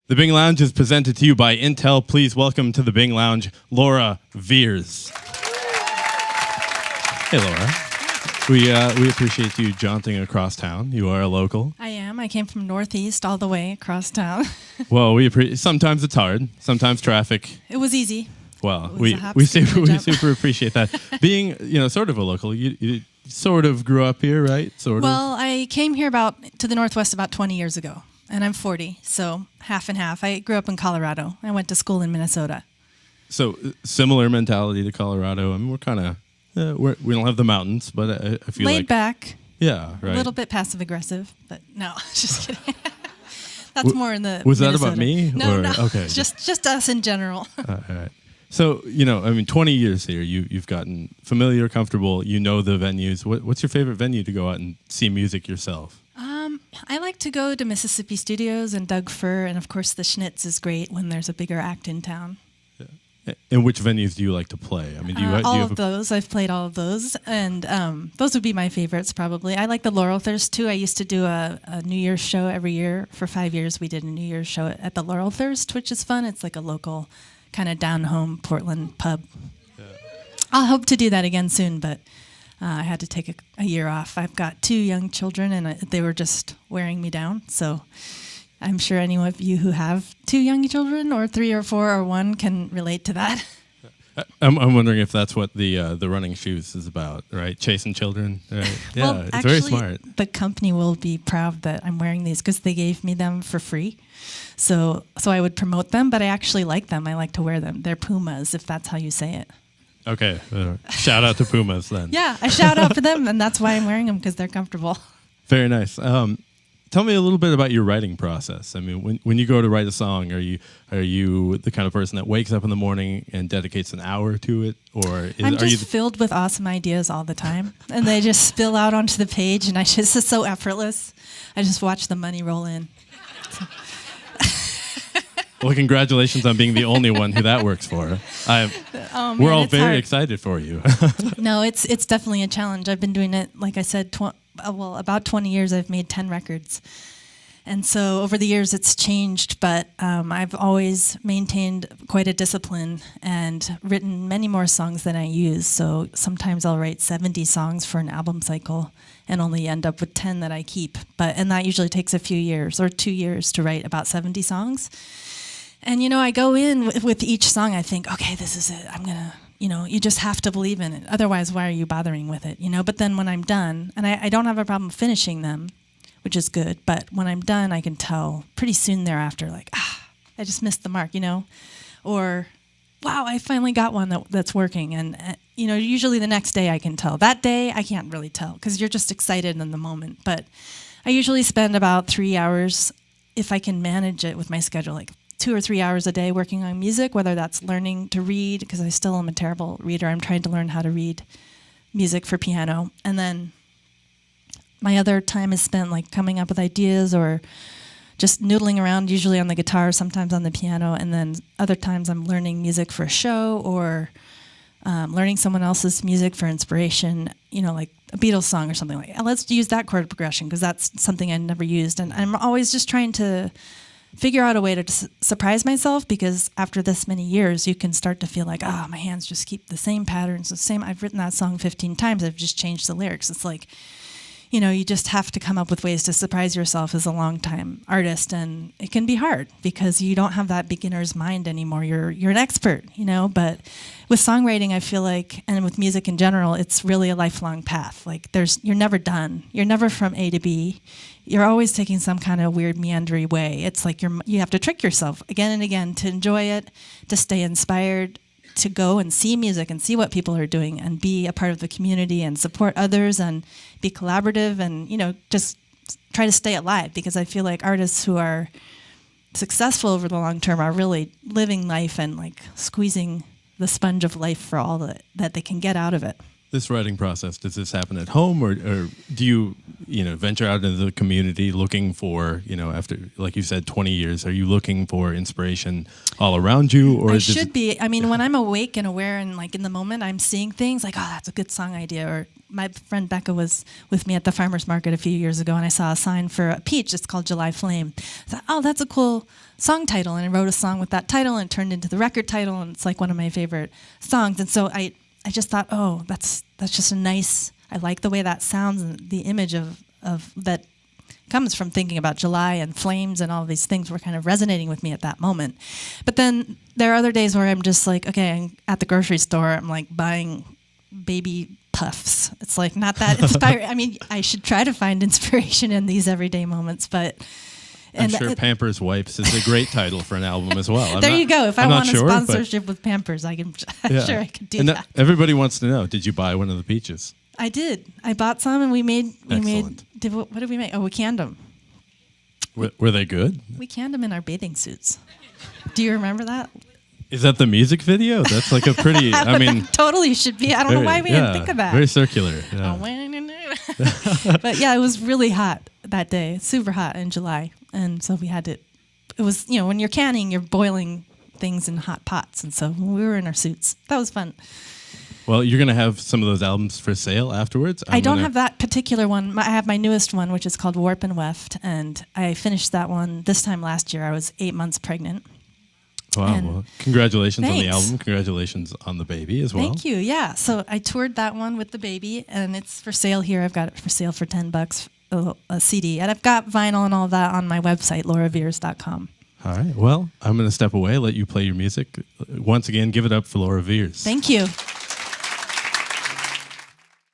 The Bing Lounge is presented to you by Intel. Please welcome to the Bing Lounge, Laura Veirs. Hey, Laura. We appreciate you jaunting across town. You are a local. I am. I came from Northeast all the way across town. Well, sometimes it's hard. Sometimes traffic. It was easy. Well, we super appreciate that. Being, sort of a local, you sort of grew up here, right? Well, I came here to the Northwest about 20 years ago, and I'm 40, so half and half. I grew up in Colorado. I went to school in Minnesota. So similar mentality to Colorado. I mean, we're kind of, we don't have the mountains, but I feel laid back. Yeah, right. A little bit passive aggressive, but no, just kidding. That's more in the Was Minnesota. That about me? No, no. Okay. Just us in general. All right. So, 20 years here, you've gotten familiar, comfortable, the venues. What's your favorite venue to go out and see music yourself? I like to go to Mississippi Studios and Doug Fir, and of course the Schnitz is great when there's a bigger act in town. Yeah. And which venues do you like to play? I mean, do you have those. I've played all of those, and those would be my favorites probably. I like the Laurel Thirst too. I used to do a New Year's show every year. For 5 years, we did a New Year's show at the Laurel Thirst, which is fun. It's like a local kind of down-home Portland pub. Yeah. I'll hope to do that again soon, but I had to take a year off. I've got 2 young children, and they were just wearing me down. So I'm sure any of you who have 2 young children, or 3 or 4 or 1, can relate to that. I'm wondering if that's what the running shoes is about, right? Chasing children. Right? Yeah, well, it's actually, very smart. The company will be proud that I'm wearing these because they gave me them for free. So I would promote them, but I actually like them. I like to wear them. They're Pumas, if that's how you say it. Okay. Shout out to Pumas then. Yeah, I shout out for them, and that's why I'm wearing them, because they're comfortable. Very nice. Tell me a little bit about your writing process. I mean, when you go to write a song, are you the kind of person that wakes up in the morning and dedicates an hour to it, or I'm just filled with awesome ideas all the time, and they just spill out onto the page, and it's so effortless. I just watch the money roll in. Well, congratulations on being the only one who that works for. We're all very excited for you. No, it's definitely a challenge. I've been doing it, like I said, about 20 years. I've made 10 records. And so over the years it's changed, but I've always maintained quite a discipline and written many more songs than I use. So sometimes I'll write 70 songs for an album cycle and only end up with 10 that I keep. And that usually takes a few years, or 2 years, to write about 70 songs. And, I go in with each song, I think, okay, this is it. I'm going to, you just have to believe in it. Otherwise, why are you bothering with it? But then when I'm done, and I don't have a problem finishing them, which is good, but when I'm done, I can tell pretty soon thereafter, like, I just missed the mark, Or, wow, I finally got one that's working. And, usually the next day I can tell. That day, I can't really tell because you're just excited in the moment. But I usually spend about 3 hours, if I can manage it with my schedule, like 2 or 3 hours a day working on music, whether that's learning to read, because I still am a terrible reader. I'm trying to learn how to read music for piano. And then my other time is spent like coming up with ideas or just noodling around, usually on the guitar, sometimes on the piano. And then other times I'm learning music for a show, or learning someone else's music for inspiration, like a Beatles song or something like that. Let's use that chord progression because that's something I never used. And I'm always just trying to figure out a way to surprise myself, because after this many years, you can start to feel like, my hands just keep the same patterns, the same. I've written that song 15 times. I've just changed the lyrics. It's like, you just have to come up with ways to surprise yourself as a longtime artist, and it can be hard because you don't have that beginner's mind anymore. You're an expert, But with songwriting, I feel like, and with music in general, it's really a lifelong path. Like you're never done. You're never from A to B. You're always taking some kind of weird meandering way. It's like you have to trick yourself again and again to enjoy it, to stay inspired, to go and see music and see what people are doing and be a part of the community and support others and be collaborative and, just try to stay alive, because I feel like artists who are successful over the long term are really living life and like squeezing the sponge of life for all that they can get out of it. This writing process, does this happen at home, or do you, venture out into the community looking for, after, like you said, 20 years, are you looking for inspiration all around you? Or I should be. I mean, when I'm awake and aware and like in the moment, I'm seeing things like, oh, that's a good song idea, or my friend Becca was with me at the farmer's market a few years ago, and I saw a sign for a peach. It's called July Flame. I thought, oh, that's a cool song title. And I wrote a song with that title, and it turned into the record title, and it's like one of my favorite songs. And so I just thought, oh, that's just a nice, I like the way that sounds, and the image of that comes from thinking about July and flames and all these things were kind of resonating with me at that moment. But then there are other days where I'm just like, okay, I'm at the grocery store, I'm like buying baby puffs. It's like not that inspiring. I mean, I should try to find inspiration in these everyday moments, but I'm sure Pampers Wipes is a great title for an album as well. You go. If I want a sponsorship with Pampers, I'm sure I could do that. Everybody wants to know, did you buy one of the peaches? I did. I bought some, and we made. Excellent. What did we make? Oh, we canned them. Were they good? We canned them in our bathing suits. Do you remember that? Is that the music video? That's like a pretty. I mean, totally should be. I don't know why we didn't think of that. Very circular. Yeah. But yeah, it was really hot that day, super hot in July, and so we had to. It was when you're canning, you're boiling things in hot pots, and so we were in our suits. That was fun. Well, you're going to have some of those albums for sale afterwards? I don't have that particular one. I have my newest one, which is called Warp and Weft, and I finished that one this time last year. I was 8 months pregnant. Wow. Well, congratulations on the Thanks. album. Congratulations on the baby as well. Thank you. Yeah. So I toured that one with the baby, and it's for sale here. I've got it for sale for $10, a CD. And I've got vinyl and all of that on my website, lauraveirs.com. All right. Well, I'm going to step away, let you play your music. Once again, give it up for Laura Veirs. Thank you.